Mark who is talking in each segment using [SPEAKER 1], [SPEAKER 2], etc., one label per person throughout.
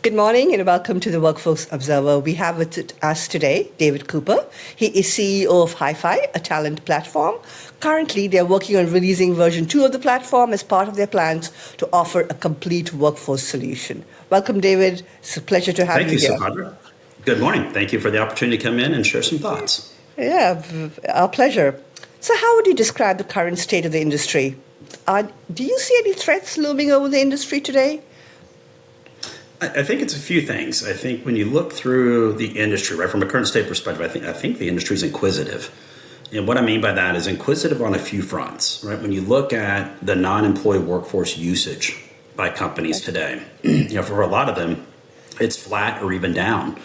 [SPEAKER 1] Good morning and welcome to the Workforce Observer. We have with us today David Cooper. He is CEO of Hi-Fi, a talent platform. Currently, they're working on releasing version 2 of the platform as part of their plans to offer a complete workforce solution. Welcome, David. It's a pleasure to have
[SPEAKER 2] Thank
[SPEAKER 1] you
[SPEAKER 2] you,
[SPEAKER 1] here.
[SPEAKER 2] Subhadra. Good morning. Thank you for the opportunity to come in and share some thoughts.
[SPEAKER 1] Yeah, our pleasure. So how would you describe the current state of the industry? Do you see any threats looming over the industry today?
[SPEAKER 2] I think it's a few things. I think when you look through the industry, right, from a current state perspective, I think the industry is inquisitive. And what I mean by that is inquisitive on a few fronts, right? When you look at the non-employee workforce usage by companies today, for a lot of them, it's flat or even down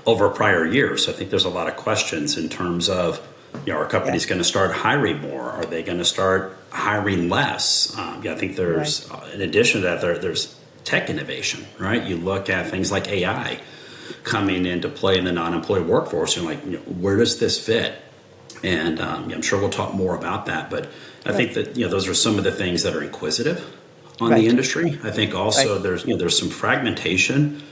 [SPEAKER 2] over prior years. So I think there's a lot of questions in terms of, are companies going to start hiring more? Are they going to start hiring less? I think there's, in addition to that, there's tech innovation, right? You look at things like AI coming into play in the non-employee workforce, and where does this fit? And I'm sure we'll talk more about that, but I think that those are some of the things that are inquisitive on the industry. I think also there's some fragmentation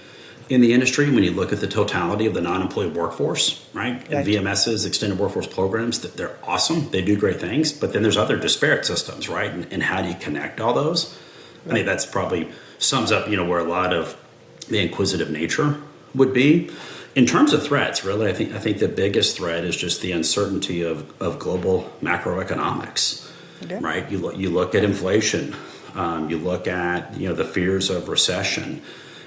[SPEAKER 2] in the industry when you look at the totality of the non-employee workforce, right? And VMSs, extended workforce programs, that they're awesome, they do great things, but then there's other disparate systems, right? And how do you connect all those? I think that's probably sums up, where a lot of the inquisitive nature would be. In terms of threats, really, I think the biggest threat is just the uncertainty of global macroeconomics, right? You look at inflation, you look at the fears of recession,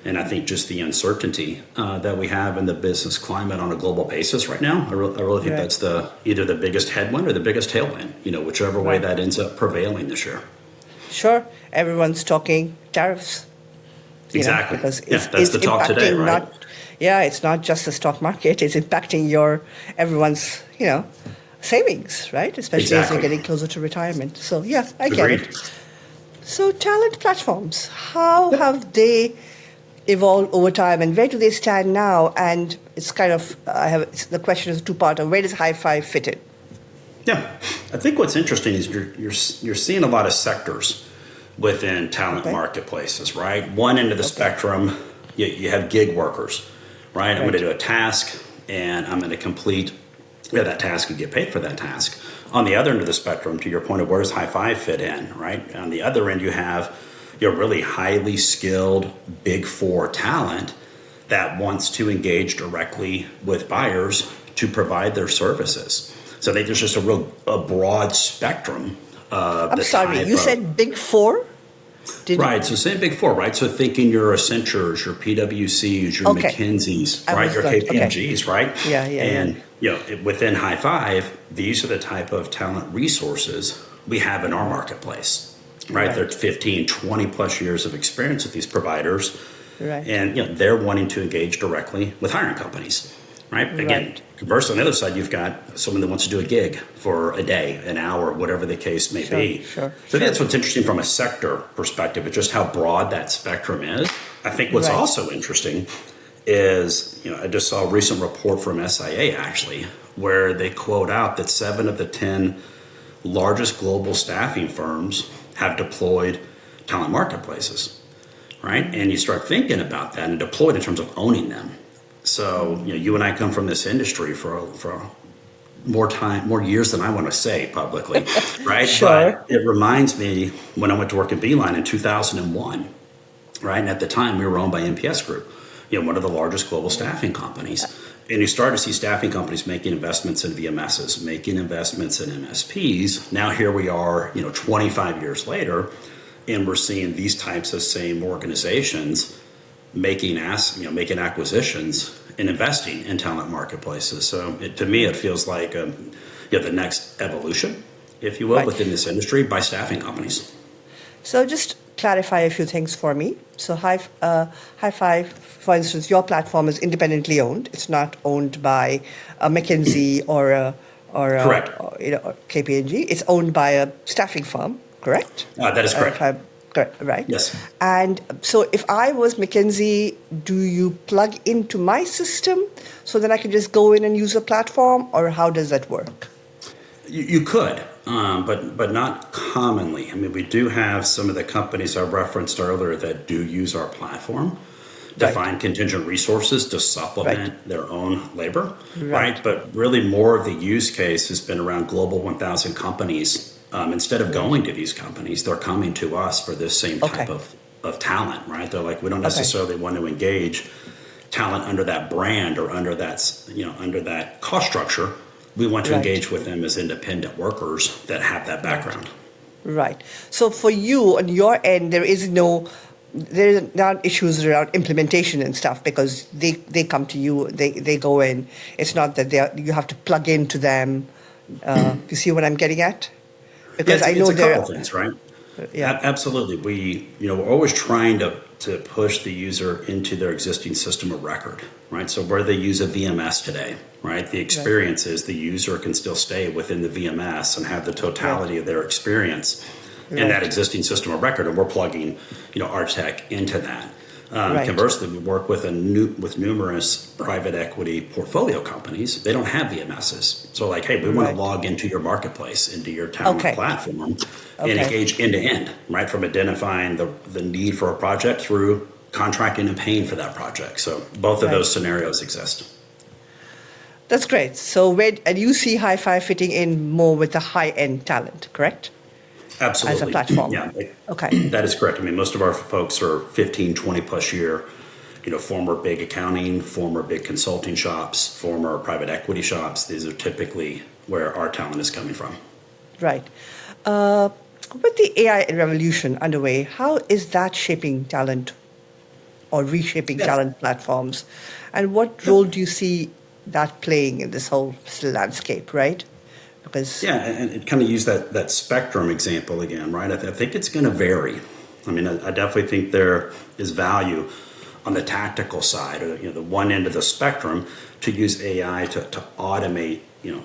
[SPEAKER 2] and I think just the uncertainty that we have in the business climate on a global basis right now. I really think that's either the biggest headwind or the biggest tailwind, whichever way that ends up prevailing this year.
[SPEAKER 1] Sure, everyone's talking tariffs.
[SPEAKER 2] Exactly.
[SPEAKER 1] Because
[SPEAKER 2] that's the talk today, right?
[SPEAKER 1] It's not just the stock market. It's impacting everyone's, savings, right? Especially as we're getting closer to retirement. So, I get it. So, talent platforms, how have they evolved over time and where do they stand now? And it's kind of, the question is a two-parter. Where does Hi-Fi fit in?
[SPEAKER 2] Yeah, I think what's interesting is you're seeing a lot of sectors within talent marketplaces, right? One end of the spectrum, you have gig workers, right? I'm going to do a task and I'm going to complete that task and get paid for that task. On the other end of the spectrum, to your point of where does Hi-Fi fit in, right? On the other end, you have really highly skilled Big Four talent that wants to engage directly with buyers to provide their services. So I think there's just a broad spectrum of
[SPEAKER 1] I'm sorry, you said Big Four?
[SPEAKER 2] So say Big Four, right? So thinking your Accentures, your PwCs, your McKinseys, right? Your KPMGs, right? And within Hi-Fi, these are the type of talent resources we have in our marketplace, right? They're 15, 20 plus years of experience with these providers. And they're wanting to engage directly with hiring companies. Right. Again, conversely, on the other side, you've got someone that wants to do a gig for a day, an hour, whatever the case may be. So I think that's what's interesting from a sector perspective, is just how broad that spectrum is. I think what's also interesting is, I just saw a recent report from SIA, actually, where they quote out that 7 of the 10 largest global staffing firms have deployed talent marketplaces. Right. And you start thinking about that and deployed in terms of owning them. So, you and I come from this industry for more years than I want to say publicly, right? But it reminds me when I went to work at Beeline in 2001, right? And at the time, we were owned by NPS Group, one of the largest global staffing companies. And you start to see staffing companies making investments in VMSs, making investments in MSPs. Now here we are, 25 years later, and we're seeing these types of same organizations making acquisitions and investing in talent marketplaces. So to me, it feels like the next evolution, if you will, within this industry by staffing companies.
[SPEAKER 1] So just clarify a few things for me. So Hi-Fi, for instance, your platform is independently owned. It's not owned by a McKinsey or KPMG. It's owned by a staffing firm, correct?
[SPEAKER 2] That is correct.
[SPEAKER 1] Correct, right?
[SPEAKER 2] Yes.
[SPEAKER 1] And so if I was McKinsey, do you plug into my system so that I can just go in and use a platform, or how does that work?
[SPEAKER 2] You could, but not commonly. I mean, we do have some of the companies I referenced earlier that do use our platform. define contingent resources to supplement their own labor, right? But really more of the use case has been around Global 1000 companies. Instead of going to these companies, they're coming to us for this same type of talent, right? They're like, we don't necessarily want to engage talent under that brand or under that cost structure. We want to engage with them as independent workers that have that background.
[SPEAKER 1] Right. So for you, on your end, there are not issues around implementation and stuff because they come to you, they go in. It's not that you have to plug into them. You see what I'm getting at? Because I know
[SPEAKER 2] it's a couple things, right? Yeah, absolutely. We're always trying to push the user into their existing system of record, right? So where they use a VMS today, right? The experience is the user can still stay within the VMS and have the totality of their experience in that existing system of record, and we're plugging, our tech into that. Conversely, we work with numerous private equity portfolio companies. They don't have VMSs. So like, hey, we want to log into your marketplace, into your talent platform and engage end to end, right? From identifying the need for a project through contracting and paying for that project. So both of those scenarios exist.
[SPEAKER 1] That's great. So and you see Hi-Fi fitting in more with the high-end talent, correct?
[SPEAKER 2] Absolutely.
[SPEAKER 1] As a platform.
[SPEAKER 2] Yeah. That is correct. I mean, most of our folks are 15, 20 plus year, former big accounting, former big consulting shops, former private equity shops. These are typically where our talent is coming from.
[SPEAKER 1] Right. With the AI revolution underway, how is that shaping talent or reshaping talent platforms? And what role do you see that playing in this whole landscape, right?
[SPEAKER 2] And it kind of use that spectrum example again, right? I think it's going to vary. I mean, I definitely think there is value on the tactical side, or the one end of the spectrum, to use AI to automate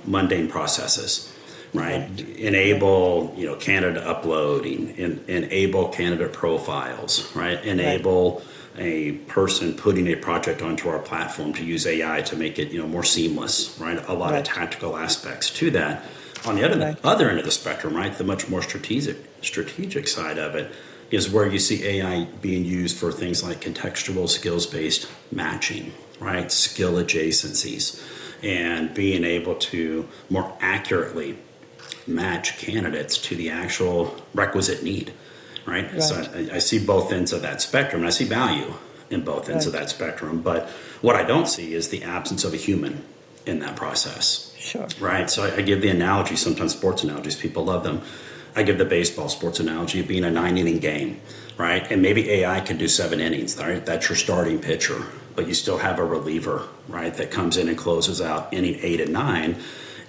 [SPEAKER 2] mundane processes, right? Enable candidate uploading, enable candidate profiles, right? Enable a person putting a project onto our platform to use AI to make it more seamless, right? A lot of tactical aspects to that. On the other end of the spectrum, right, the much more strategic side of it is where you see AI being used for things like contextual skills-based matching, right? Skill adjacencies, and being able to more accurately match candidates to the actual requisite need. Right? So I see both ends of that spectrum, and I see value in both ends of that spectrum. But what I don't see is the absence of a human in that process.
[SPEAKER 1] Sure.
[SPEAKER 2] Right? So I give the analogy, sometimes sports analogies, people love them. I give the baseball sports analogy of being a 9-inning game, right? And maybe AI can do 7 innings, right? That's your starting pitcher. But you still have a reliever, right, that comes in and closes out inning 8 and 9.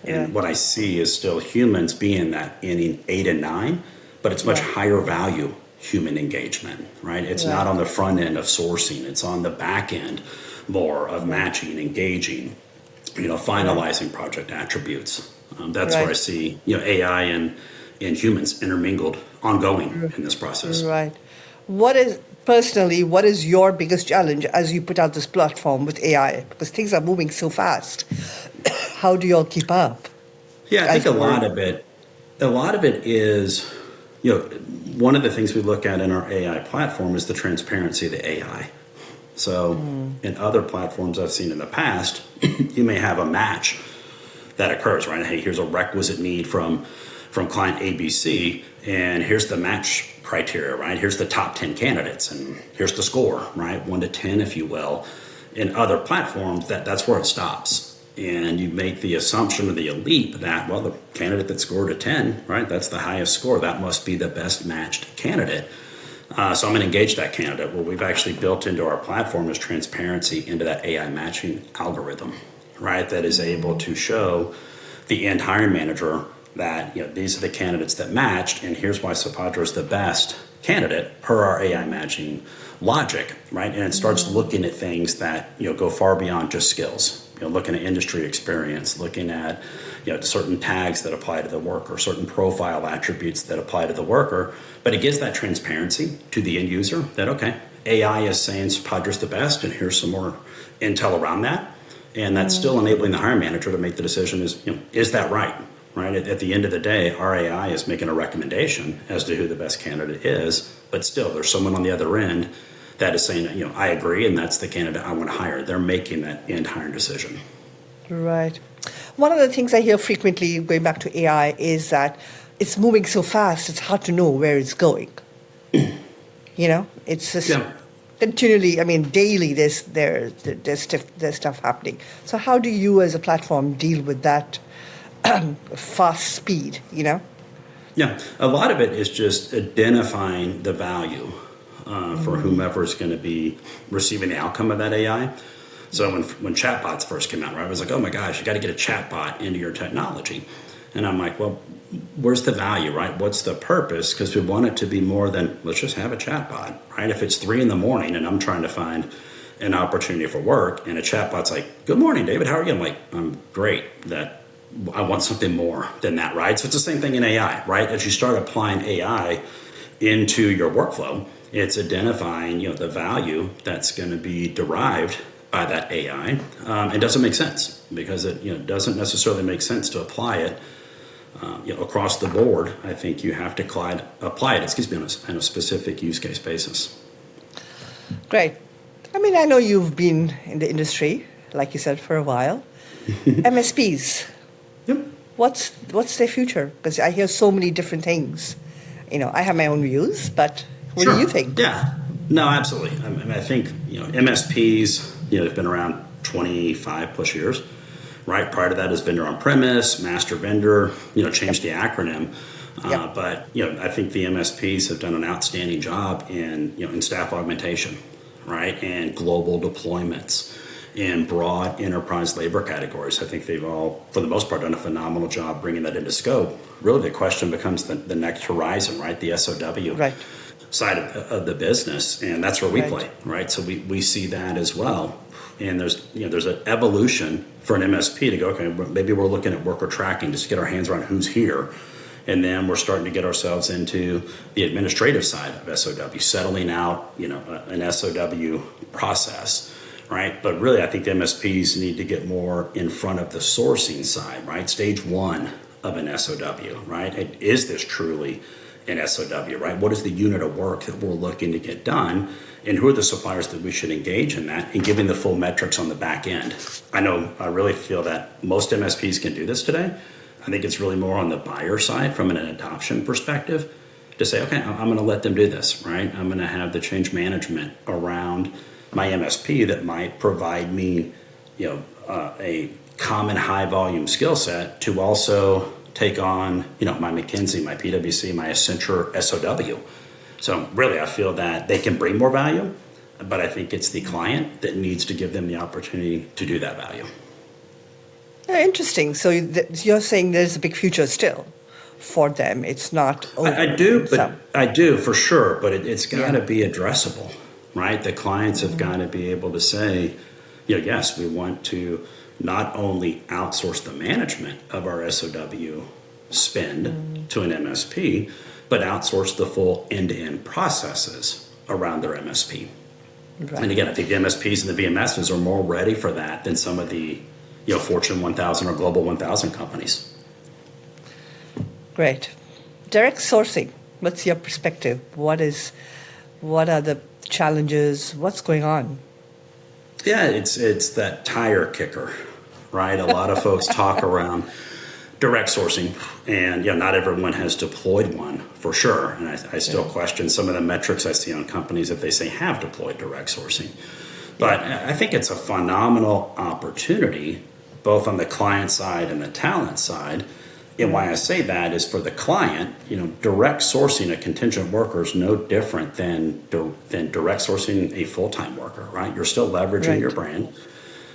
[SPEAKER 2] And what I see is still humans being that inning 8 and 9, but it's much higher value human engagement, right? It's not on the front end of sourcing. It's on the back end more of matching, engaging, finalizing project attributes. That's where I see, AI and humans intermingled ongoing in this process.
[SPEAKER 1] Right. What is your biggest challenge as you put out this platform with AI? Because things are moving so fast. How do you all keep up?
[SPEAKER 2] Yeah, I think a lot of it is, one of the things we look at in our AI platform is the transparency of the AI. So in other platforms I've seen in the past, you may have a match that occurs, right? Hey, here's a requisite need from client ABC, and here's the match criteria, right? Here's the top 10 candidates, and here's the score, right? 1 to 10, if you will. In other platforms, that's where it stops. And you make the assumption or the leap that, well, the candidate that scored a 10, right, that's the highest score. That must be the best matched candidate. So I'm going to engage that candidate. What we've actually built into our platform is transparency into that AI matching algorithm, right, that is able to show the end hiring manager that these are the candidates that matched, and here's why Sapadra is the best candidate per our AI matching logic, right? And it starts looking at things that go far beyond just skills. Looking at industry experience, looking at certain tags that apply to the worker, certain profile attributes that apply to the worker. But it gives that transparency to the end user that, okay, AI is saying Sapadra's the best, and here's some more intel around that. And that's still enabling the hiring manager to make the decision is that right? Right? At the end of the day, our AI is making a recommendation as to who the best candidate is, but still there's someone on the other end that is saying, I agree, and that's the candidate I want to hire. They're making that end hiring decision.
[SPEAKER 1] Right. One of the things I hear frequently going back to AI is that it's moving so fast, it's hard to know where it's going. It's just continually, daily there's stuff happening. So how do you as a platform deal with that fast speed,
[SPEAKER 2] Yeah, a lot of it is just identifying the value for whomever is going to be receiving the outcome of that AI. So when chatbots first came out, right, I was like, oh my gosh, you got to get a chatbot into your technology. And I'm like, well, where's the value, right? What's the purpose? Because we want it to be more than, let's just have a chatbot, right? If it's 3 a.m. and I'm trying to find an opportunity for work and a chatbot's like, good morning, David, how are you? I'm like, I'm great. That I want something more than that, right? So it's the same thing in AI, right? As you start applying AI into your workflow, it's identifying, the value that's going to be derived by that AI. It doesn't make sense because it doesn't necessarily make sense to apply it across the board. I think you have to apply it, on a specific use case basis.
[SPEAKER 1] Great. I know you've been in the industry, like you said, for a while. MSPs.
[SPEAKER 2] Yep.
[SPEAKER 1] What's their future? Because I hear so many different things. I have my own views, but what do you think?
[SPEAKER 2] Yeah. No, absolutely. I think, MSPs, they've been around 25 plus years, right? Prior to that is vendor on premise, master vendor, changed the acronym. But, I think the MSPs have done an outstanding job in staff augmentation, right? And global deployments in broad enterprise labor categories. I think they've all, for the most part, done a phenomenal job bringing that into scope. Really, the question becomes the next horizon, right? The SOW side of the business, and that's where we play, right? So we see that as well. And there's an evolution for an MSP to go, okay, maybe we're looking at worker tracking just to get our hands around who's here. And then we're starting to get ourselves into the administrative side of SOW, settling out, an SOW process, right? But really, I think the MSPs need to get more in front of the sourcing side, right? Stage 1 of an SOW, right? Is this truly an SOW, right? What is the unit of work that we're looking to get done? And who are the suppliers that we should engage in that, and giving the full metrics on the back end? I really feel that most MSPs can do this today. I think it's really more on the buyer side from an adoption perspective to say, okay, I'm going to let them do this, right? I'm going to have the change management around my MSP that might provide me, a common high volume skill set to also take on, my McKinsey, my PwC, my Accenture SOW. So really, I feel that they can bring more value, but I think it's the client that needs to give them the opportunity to do that value.
[SPEAKER 1] Interesting. So you're saying there's a big future still for them. It's not over.
[SPEAKER 2] I do for sure, but it's got to be addressable, right? The clients have got to be able to say, yes, we want to not only outsource the management of our SOW spend to an MSP, but outsource the full end-to-end processes around their MSP. Right. And again, I think the MSPs and the VMSs are more ready for that than some of the Fortune 1000 or Global 1000 companies.
[SPEAKER 1] Great. Direct sourcing. What's your perspective? What are the challenges? What's going on?
[SPEAKER 2] Yeah, it's that tire kicker, right? A lot of folks talk around direct sourcing, and not everyone has deployed one for sure. And I still question some of the metrics I see on companies that they say have deployed direct sourcing. But I think it's a phenomenal opportunity, both on the client side and the talent side. And why I say that is for the client, direct sourcing a contingent worker is no different than direct sourcing a full-time worker, right? You're still leveraging your brand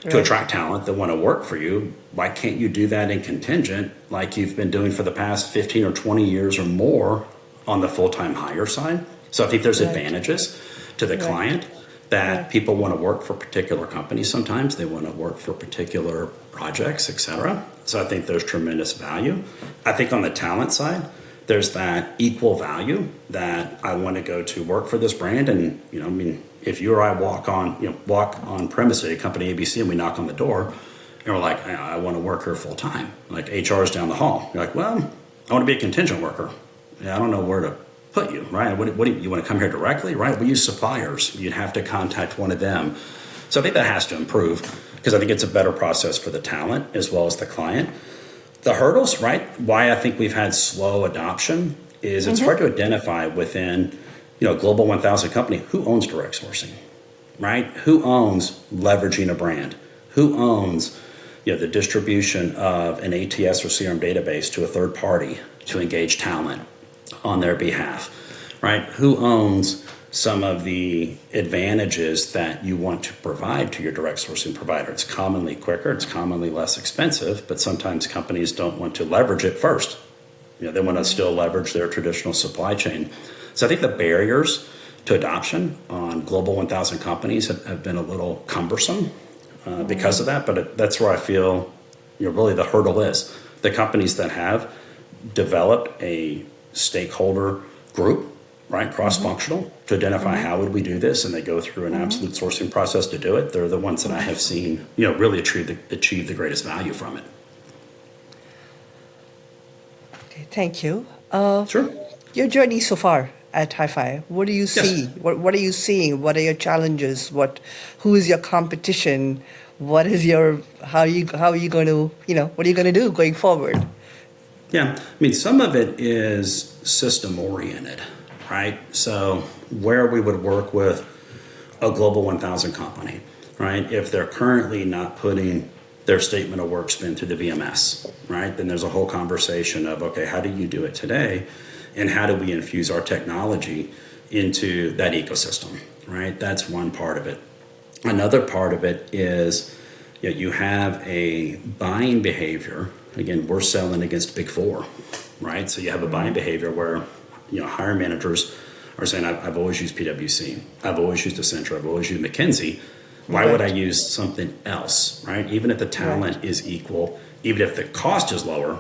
[SPEAKER 2] to attract talent that want to work for you. Why can't you do that in contingent like you've been doing for the past 15 or 20 years or more on the full-time hire side? So I think there's advantages to the client that people want to work for particular companies sometimes. They want to work for particular projects, et cetera. So I think there's tremendous value. I think on the talent side, there's that equal value that I want to go to work for this brand. And, if you or I walk on premise at a company ABC and we knock on the door and we're like, I want to work here full time. Like HR is down the hall. You're like, well, I want to be a contingent worker. I don't know where to put you, right? What do you want to come here directly, right? We use suppliers. You'd have to contact one of them. So I think that has to improve because I think it's a better process for the talent as well as the client. The hurdles, right? Why I think we've had slow adoption is it's hard to identify within, a Global 1000 company who owns direct sourcing, right? Who owns leveraging a brand? Who owns, the distribution of an ATS or CRM database to a third party to engage talent on their behalf, right? Who owns some of the advantages that you want to provide to your direct sourcing provider? It's commonly quicker, it's commonly less expensive, but sometimes companies don't want to leverage it first. They want to still leverage their traditional supply chain. So I think the barriers to adoption on Global 1000 companies have been a little cumbersome because of that, but that's where I feel really the hurdle is. The companies that have developed a stakeholder group, right, cross-functional, to identify how would we do this, and they go through an absolute sourcing process to do it, they're the ones that I have seen really achieve the greatest value from it.
[SPEAKER 1] Okay, thank you.
[SPEAKER 2] Sure.
[SPEAKER 1] Your journey so far at Hi-Fi, what do you see?
[SPEAKER 2] Yes.
[SPEAKER 1] What are you seeing? What are your challenges? Who is your competition? What is how are you going to, what are you going to do going forward?
[SPEAKER 2] Yeah, some of it is system oriented, right? So where we would work with a Global 1000 company, right? If they're currently not putting their statement of work spin to the VMS, right? Then there's a whole conversation of, okay, how do you do it today? And how do we infuse our technology into that ecosystem, right? That's one part of it. Another part of it is you have a buying behavior. Again, we're selling against Big Four, right? So you have a buying behavior where, hiring managers are saying, I've always used PwC. I've always used Accenture. I've always used McKinsey. Why would I use something else, right? Even if the talent is equal, even if the cost is lower,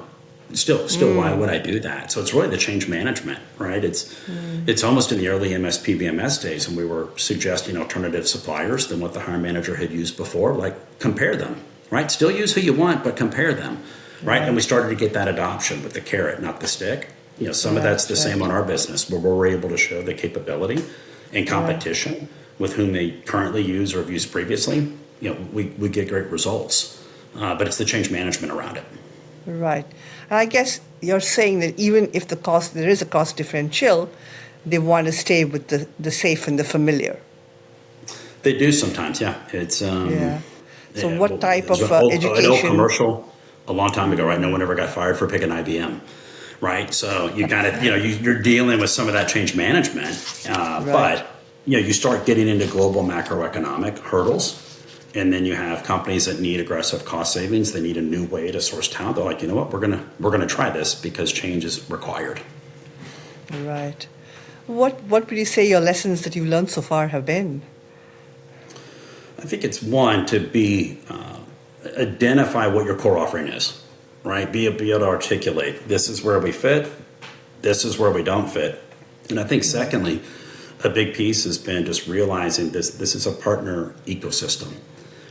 [SPEAKER 2] still, why would I do that? So it's really the change management, right? It's almost in the early MSP VMS days when we were suggesting alternative suppliers than what the hiring manager had used before, like compare them, right? Still use who you want, but compare them, right? And we started to get that adoption with the carrot, not the stick. Some of that's the same on our business, where we're able to show the capability and competition with whom they currently use or have used previously. We get great results, but it's the change management around it.
[SPEAKER 1] Right. And I guess you're saying that even if there is a cost differential, they want to stay with the safe and the familiar.
[SPEAKER 2] They do sometimes, yeah. It's
[SPEAKER 1] So what type of education?
[SPEAKER 2] An old commercial a long time ago, right? No one ever got fired for picking IBM, right? So you got to, you're dealing with some of that change management, but you start getting into global macroeconomic hurdles. And then you have companies that need aggressive cost savings. They need a new way to source talent. They're like, we're gonna try this because change is required.
[SPEAKER 1] Right. What would you say your lessons that you've learned so far have been?
[SPEAKER 2] I think it's one to identify what your core offering is, right? Be able to articulate, this is where we fit, this is where we don't fit. And I think secondly, a big piece has been just realizing this is a partner ecosystem.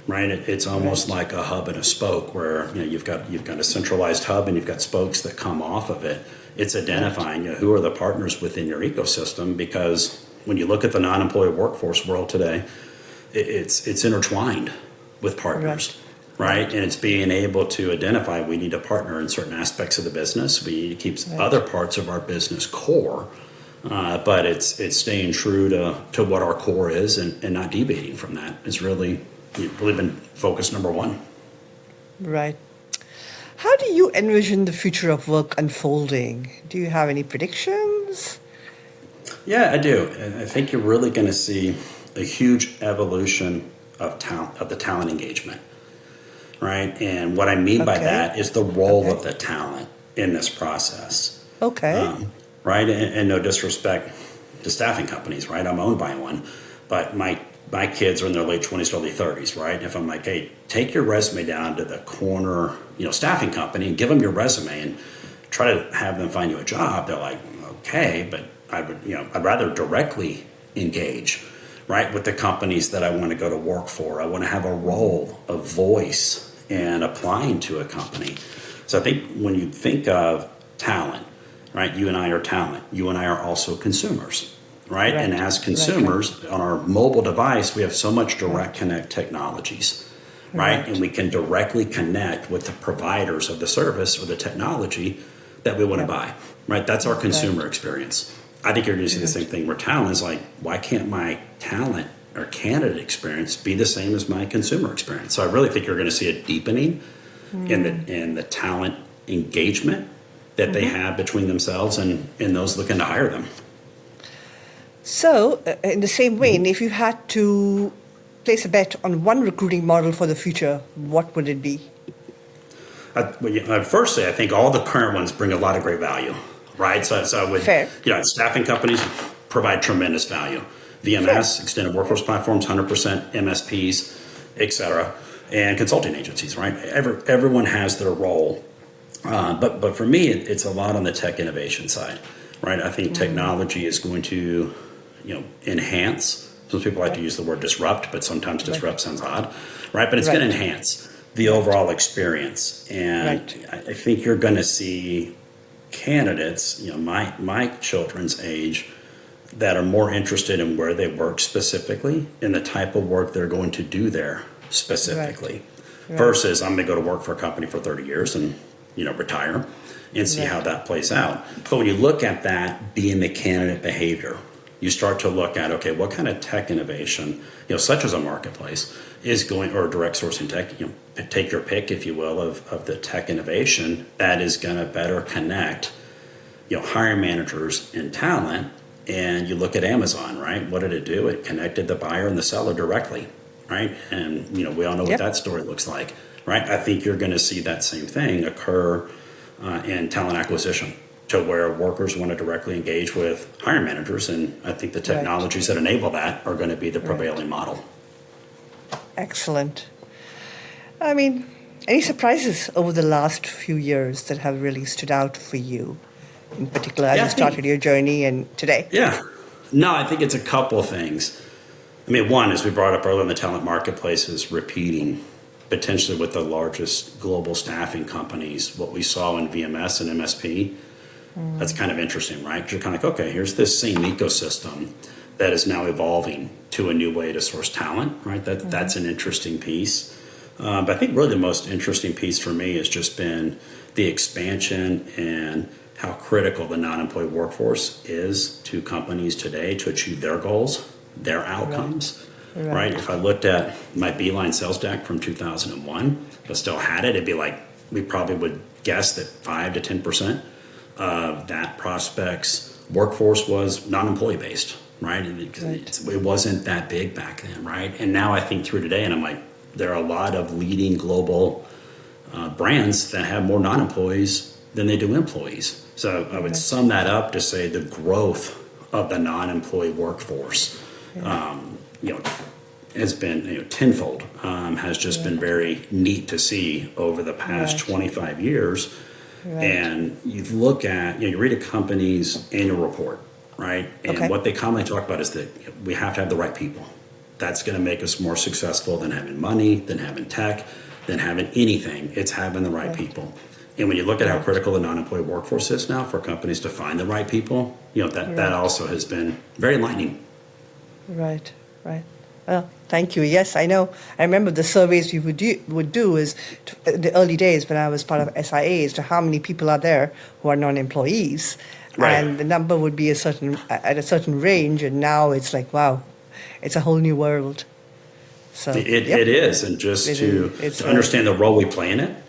[SPEAKER 2] Right, it's almost like a hub and a spoke, where you've got a centralized hub and you've got spokes that come off of it. It's identifying who are the partners within your ecosystem, because when you look at the non-employee workforce world today, it's intertwined with partners, right? And it's being able to identify we need to partner in certain aspects of the business. We need to keep other parts of our business core, but it's staying true to what our core is and not deviating from that is really been focus number one.
[SPEAKER 1] Right. How do you envision the future of work unfolding? Do you have any predictions?
[SPEAKER 2] Yeah, I do. I think you're really going to see a huge evolution of the talent engagement, right? And what I mean by that is the role of the talent in this process.
[SPEAKER 1] Okay.
[SPEAKER 2] Right? And no disrespect to staffing companies, right? I'm owned by one, but my kids are in their late 20s, early 30s, right? If I'm like, hey, take your resume down to the corner, staffing company and give them your resume and try to have them find you a job, they're like, okay, but I'd rather directly engage, right, with the companies that I want to go to work for. I want to have a role, a voice, and applying to a company. So I think when you think of talent, right? You and I are talent. You and I are also consumers, right? And as consumers on our mobile device, we have so much direct connect technologies, right? And we can directly connect with the providers of the service or the technology that we want to buy, right? That's our consumer experience. I think you're going to see the same thing where talent is like, why can't my talent or candidate experience be the same as my consumer experience? So I really think you're going to see a deepening in the talent engagement that they have between themselves and those looking to hire them.
[SPEAKER 1] So, in the same vein, if you had to place a bet on one recruiting model for the future, what would it be?
[SPEAKER 2] I'd first say I think all the current ones bring a lot of great value, right? So I would, staffing companies provide tremendous value. VMS, extended workforce platforms, 100% MSPs, et cetera, and consulting agencies, right? Everyone has their role. But for me, it's a lot on the tech innovation side, right? I think technology is going to, enhance. Some people like to use the word disrupt, but sometimes disrupt sounds odd, right? But it's going to enhance the overall experience. And I think you're going to see candidates, my children's age, that are more interested in where they work specifically and the type of work they're going to do there specifically versus I'm going to go to work for a company for 30 years and retire and see how that plays out. But when you look at that being the candidate behavior, you start to look at, okay, what kind of tech innovation, such as a marketplace is going, or direct sourcing tech, take your pick, if you will, of the tech innovation that is going to better connect, hiring managers and talent. And you look at Amazon, right? What did it do? It connected the buyer and the seller directly, right? And, we all know what that story looks like, right? I think you're going to see that same thing occur in talent acquisition to where workers want to directly engage with hiring managers. And I think the technologies that enable that are going to be the prevailing model.
[SPEAKER 1] Excellent. I mean, any surprises over the last few years that have really stood out for you? In particular, as you started your journey and today?
[SPEAKER 2] Yeah. No, I think it's a couple things. I mean, one, as we brought up earlier in the talent marketplace, is repeating potentially with the largest global staffing companies, what we saw in VMS and MSP. That's kind of interesting, right? Because you're kind of like, okay, here's this same ecosystem that is now evolving to a new way to source talent, right? That's an interesting piece. But I think really the most interesting piece for me has just been the expansion and how critical the non-employee workforce is to companies today to achieve their goals, their outcomes, right? If I looked at my Beeline sales deck from 2001, but still had it, it'd be like, we probably would guess that 5 to 10% of that prospect's workforce was non-employee based, right? It wasn't that big back then, right? And now I think through today, and I'm like, there are a lot of leading global brands that have more non-employees than they do employees. So I would sum that up to say the growth of the non-employee workforce, has been tenfold. Has just been very neat to see over the past 25 years. And you look at, you read a company's annual report, right? And what they commonly talk about is that we have to have the right people. That's going to make us more successful than having money, than having tech, than having anything. It's having the right people. And when you look at how critical the non-employee workforce is now for companies to find the right people, that also has been very enlightening.
[SPEAKER 1] Right. Well, thank you. Yes, I know. I remember the surveys we would do is the early days when I was part of SIA as to how many people are there who are non-employees, and the number would be at a certain range, and now it's like, wow, it's a whole new world. So
[SPEAKER 2] it is, and just to understand the role we play in it.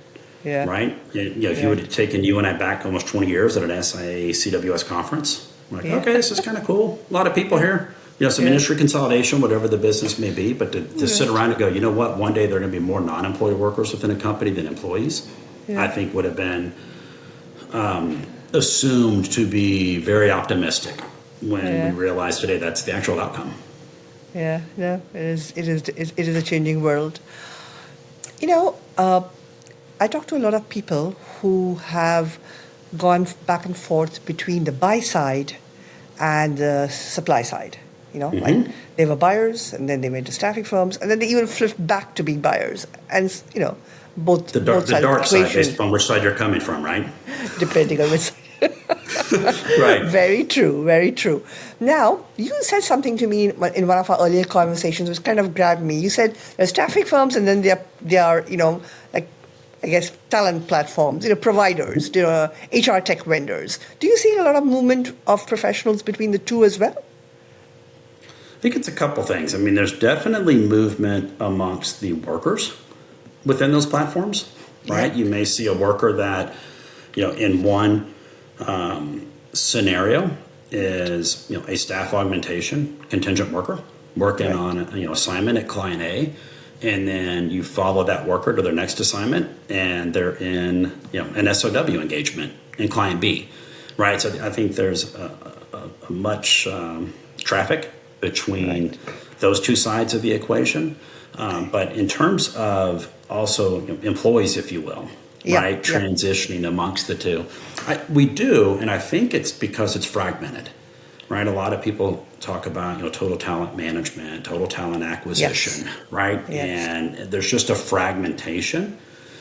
[SPEAKER 1] Yeah.
[SPEAKER 2] Right. If you would have taken you and I back almost 20 years at an SIA CWS conference, I'm like, okay, this is kind of cool. A lot of people here. Some industry consolidation, whatever the business may be, but to sit around and go, you know what, one day there are going to be more non-employee workers within a company than employees, I think would have been assumed to be very optimistic when we realize today that's the actual outcome.
[SPEAKER 1] Yeah, no, it is a changing world. I talk to a lot of people who have gone back and forth between the buy side and the supply side. Like they were buyers, and then they went to staffing firms, and then they even flipped back to being buyers. And both
[SPEAKER 2] the dark side, based on which side you're coming from, right?
[SPEAKER 1] Depending on which side.
[SPEAKER 2] Right.
[SPEAKER 1] Very true, very true. Now, you said something to me in one of our earlier conversations which kind of grabbed me. You said there's staffing firms and then there are, like, I guess, talent platforms, providers, there are HR tech vendors. Do you see a lot of movement of professionals between the two as well?
[SPEAKER 2] I think it's a couple things. I mean, there's definitely movement amongst the workers within those platforms, right? You may see a worker that, in one scenario is, a staff augmentation contingent worker working on assignment at client A, and then you follow that worker to their next assignment, and they're in an SOW engagement in client B, right? So I think there's a much traffic between those two sides of the equation. But in terms of also employees, if you will, right, transitioning amongst the two, we do, and I think it's because it's fragmented, right? A lot of people talk about total talent management, total talent acquisition, right? And there's just a fragmentation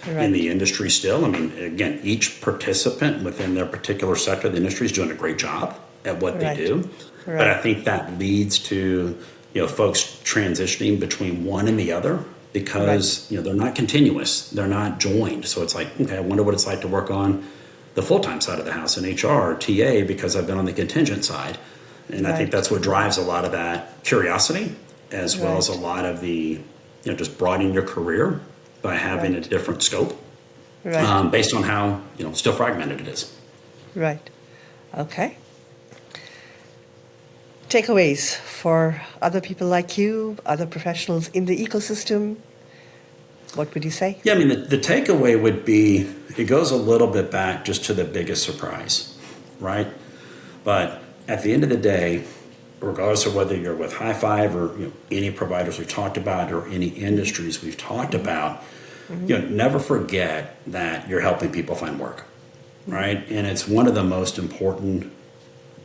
[SPEAKER 2] in the industry still. I mean, again, each participant within their particular sector of the industry is doing a great job at what they do. But I think that leads to folks transitioning between one and the other because they're not continuous, they're not joined. So it's like, okay, I wonder what it's like to work on the full-time side of the house in HR or TA because I've been on the contingent side. And I think that's what drives a lot of that curiosity, as well as a lot of the just broadening your career by having a different scope based on how still fragmented it is.
[SPEAKER 1] Right. Okay. Takeaways for other people like you, other professionals in the ecosystem, what would you say?
[SPEAKER 2] Yeah, I mean, the takeaway would be, it goes a little bit back just to the biggest surprise, right? But at the end of the day, regardless of whether you're with High Five or any providers we've talked about or any industries we've talked about, never forget that you're helping people find work, right? And it's one of the most important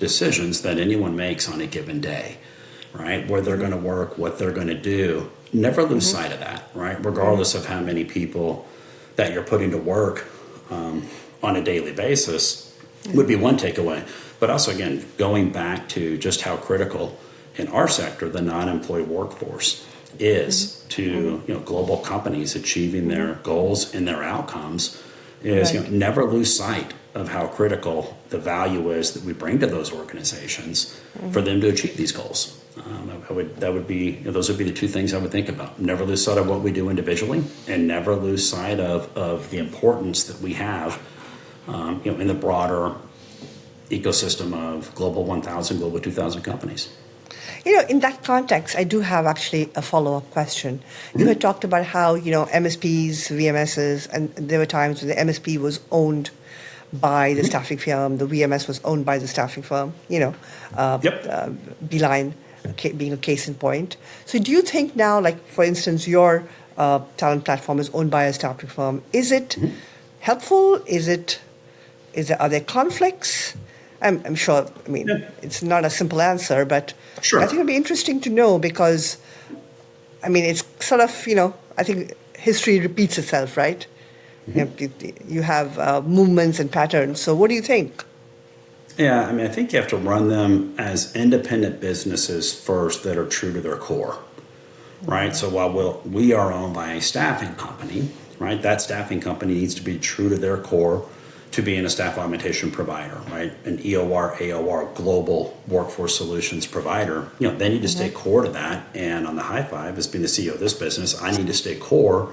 [SPEAKER 2] decisions that anyone makes on a given day, right? Where they're going to work, what they're going to do. Never lose sight of that, right? Regardless of how many people that you're putting to work on a daily basis would be one takeaway. But also, again, going back to just how critical in our sector the non-employee workforce is to global companies achieving their goals and their outcomes is never lose sight of how critical the value is that we bring to those organizations for them to achieve these goals. Those would be the two things I would think about. Never lose sight of what we do individually, and never lose sight of the importance that we have, in the broader ecosystem of Global 1,000, Global 2,000 companies.
[SPEAKER 1] In that context, I do have actually a follow-up question. You had talked about how, MSPs, VMSs, and there were times when the MSP was owned by the staffing firm, the VMS was owned by the staffing firm, Beeline being a case in point. So do you think now, like, for instance, your talent platform is owned by a staffing firm, is it helpful? Are there conflicts? I'm sure, it's not a simple answer, but I think it'd be interesting to know because, it's sort of, I think history repeats itself, right? You have movements and patterns. So what do you think?
[SPEAKER 2] Yeah, I think you have to run them as independent businesses first that are true to their core, right? So while we are owned by a staffing company, right, that staffing company needs to be true to their core to being a staff augmentation provider, right? An EOR, AOR, global workforce solutions provider. They need to stay core to that. And on the High Five, as being the CEO of this business, I need to stay core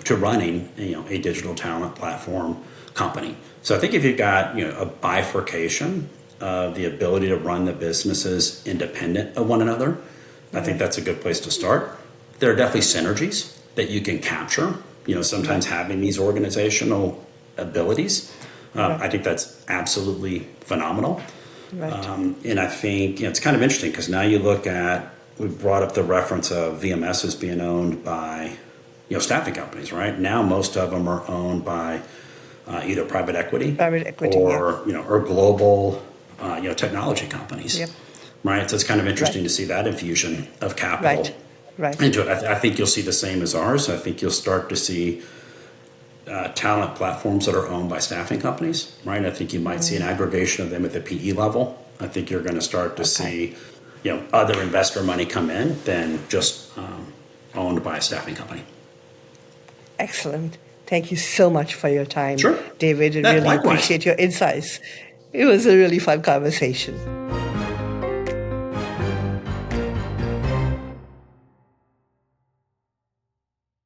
[SPEAKER 2] to running, a digital talent platform company. So I think if you've got, a bifurcation of the ability to run the businesses independent of one another, I think that's a good place to start. There are definitely synergies that you can capture, sometimes having these organizational abilities. I think that's absolutely phenomenal. And I think it's kind of interesting because now you look at, we brought up the reference of VMS as being owned by staffing companies, right? Now most of them are owned by either private equity or or global technology companies, right? So it's kind of interesting to see that infusion of capital into it. I think you'll see the same as ours. I think you'll start to see talent platforms that are owned by staffing companies, right? I think you might see an aggregation of them at the PE level. I think you're going to start to see, other investor money come in than just owned by a staffing company.
[SPEAKER 1] Excellent. Thank you so much for your time,
[SPEAKER 2] Sure.
[SPEAKER 1] David. I really appreciate your insights. It was a really fun conversation.